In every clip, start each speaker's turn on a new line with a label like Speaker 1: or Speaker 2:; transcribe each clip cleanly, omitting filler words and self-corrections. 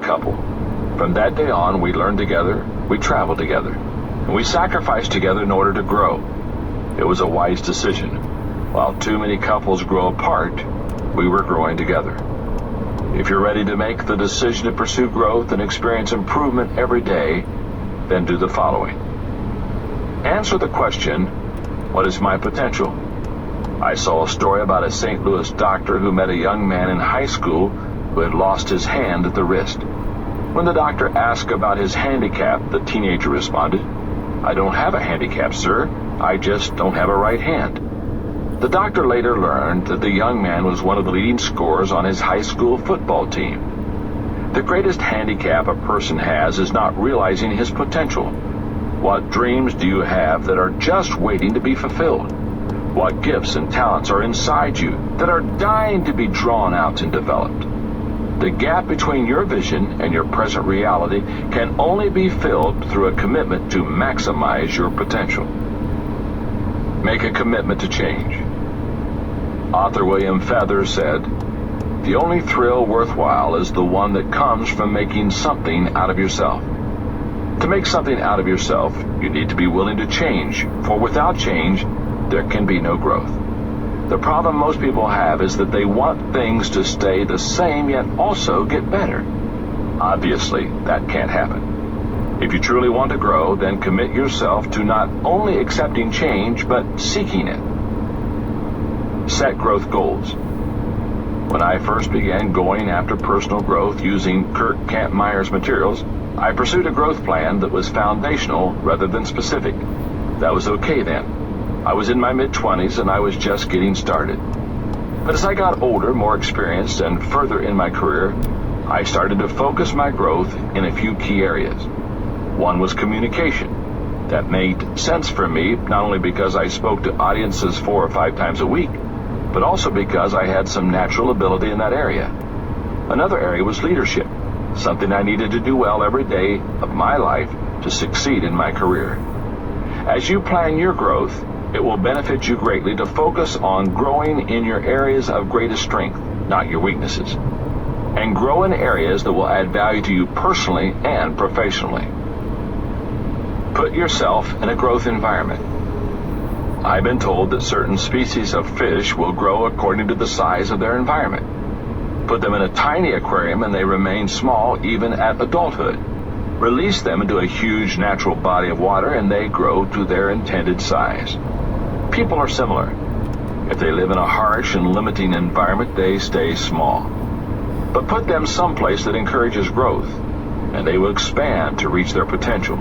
Speaker 1: couple. From that day on, we learned together, we traveled together, and we sacrificed together in order to grow. It was a wise decision. While too many couples grow apart, we were growing together. If you're ready to make the decision to pursue growth and experience improvement every day, then do the following. Answer the question, what is my potential? I saw a story about a St. Louis doctor who met a young man in high school who had lost his hand at the wrist. When the doctor asked about his handicap, the teenager responded, "I don't have a handicap, sir. I just don't have a right hand." The doctor later learned that the young man was one of the leading scorers on his high school football team. The greatest handicap a person has is not realizing his potential. What dreams do you have that are just waiting to be fulfilled? What gifts and talents are inside you that are dying to be drawn out and developed? The gap between your vision and your present reality can only be filled through a commitment to maximize your potential. Make a commitment to change. Author William Feather said, "The only thrill worthwhile is the one that comes from making something out of yourself." To make something out of yourself, you need to be willing to change, for without change, there can be no growth. The problem most people have is that they want things to stay the same yet also get better. Obviously, that can't happen. If you truly want to grow, then commit yourself to not only accepting change, but seeking it. Set growth goals. When I first began going after personal growth using Kurt Kampmeyer's materials, I pursued a growth plan that was foundational rather than specific. That was okay then. I was in my mid-20s and I was just getting started. But as I got older, more experienced, and further in my career, I started to focus my growth in a few key areas. One was communication. That made sense for me, not only because I spoke to audiences 4 or 5 times a week, but also because I had some natural ability in that area. Another area was leadership, something I needed to do well every day of my life to succeed in my career. As you plan your growth, it will benefit you greatly to focus on growing in your areas of greatest strength, not your weaknesses, and grow in areas that will add value to you personally and professionally. Put yourself in a growth environment. I've been told that certain species of fish will grow according to the size of their environment. Put them in a tiny aquarium and they remain small even at adulthood. Release them into a huge natural body of water and they grow to their intended size. People are similar. If they live in a harsh and limiting environment, they stay small. But put them someplace that encourages growth, and they will expand to reach their potential.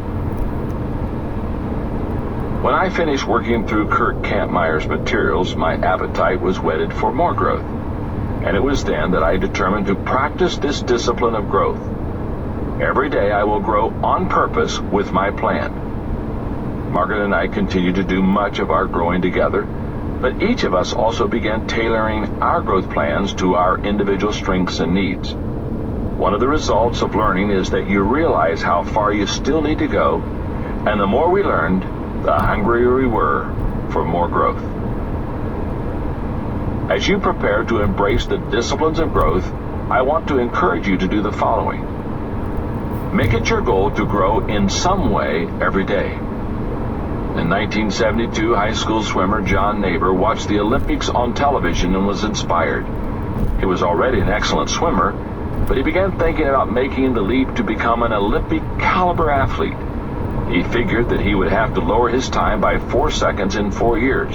Speaker 1: When I finished working through Kurt Kampmeyer's materials, my appetite was whetted for more growth. And it was then that I determined to practice this discipline of growth. Every day I will grow on purpose with my plan. Margaret and I continued to do much of our growing together, but each of us also began tailoring our growth plans to our individual strengths and needs. One of the results of learning is that you realize how far you still need to go, and the more we learned, the hungrier we were for more growth. As you prepare to embrace the disciplines of growth, I want to encourage you to do the following. Make it your goal to grow in some way every day. In 1972, high school swimmer John Neighbor watched the Olympics on television and was inspired. He was already an excellent swimmer, but he began thinking about making the leap to become an Olympic caliber athlete. He figured that he would have to lower his time by 4 seconds in 4 years.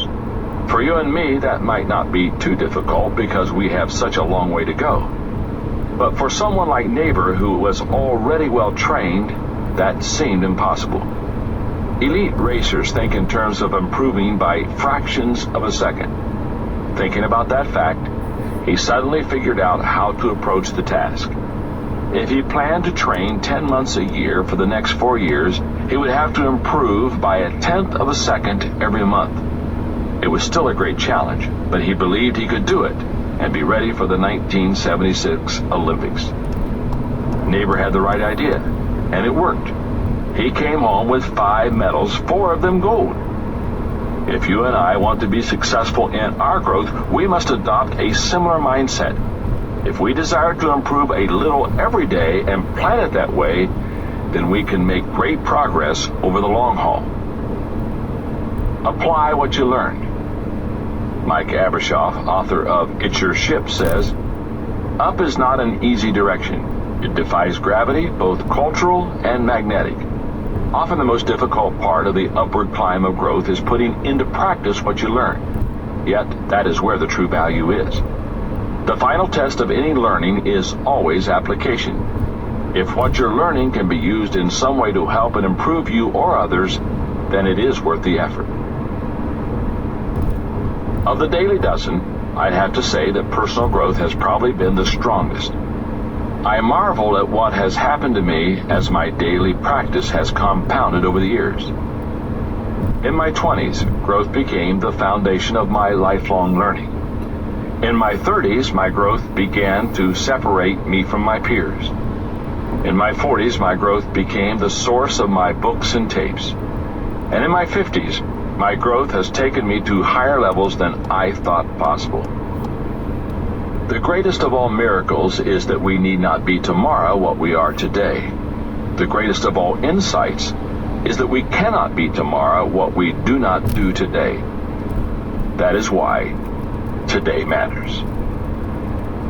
Speaker 1: For you and me, that might not be too difficult because we have such a long way to go. But for someone like Neighbor, who was already well trained, that seemed impossible. Elite racers think in terms of improving by fractions of a second. Thinking about that fact, he suddenly figured out how to approach the task. If he planned to train 10 months a year for the next 4 years, he would have to improve by 1/10 of a second every month. It was still a great challenge, but he believed he could do it and be ready for the 1976 Olympics. Neighbor had the right idea, and it worked. He came home with 5 medals, 4 of them gold. If you and I want to be successful in our growth, we must adopt a similar mindset. If we desire to improve a little every day and plan it that way, then we can make great progress over the long haul. Apply what you learned. Mike Abrashoff, author of It's Your Ship, says, "Up is not an easy direction. It defies gravity, both cultural and magnetic. Often the most difficult part of the upward climb of growth is putting into practice what you learn. Yet that is where the true value is. The final test of any learning is always application. If what you're learning can be used in some way to help and improve you or others, then it is worth the effort." Of the daily dozen, I'd have to say that personal growth has probably been the strongest. I marvel at what has happened to me as my daily practice has compounded over the years. In my 20s, growth became the foundation of my lifelong learning. In my 30s, my growth began to separate me from my peers. In my 40s, my growth became the source of my books and tapes. And in my 50s, my growth has taken me to higher levels than I thought possible. The greatest of all miracles is that we need not be tomorrow what we are today. The greatest of all insights is that we cannot be tomorrow what we do not do today. That is why today matters.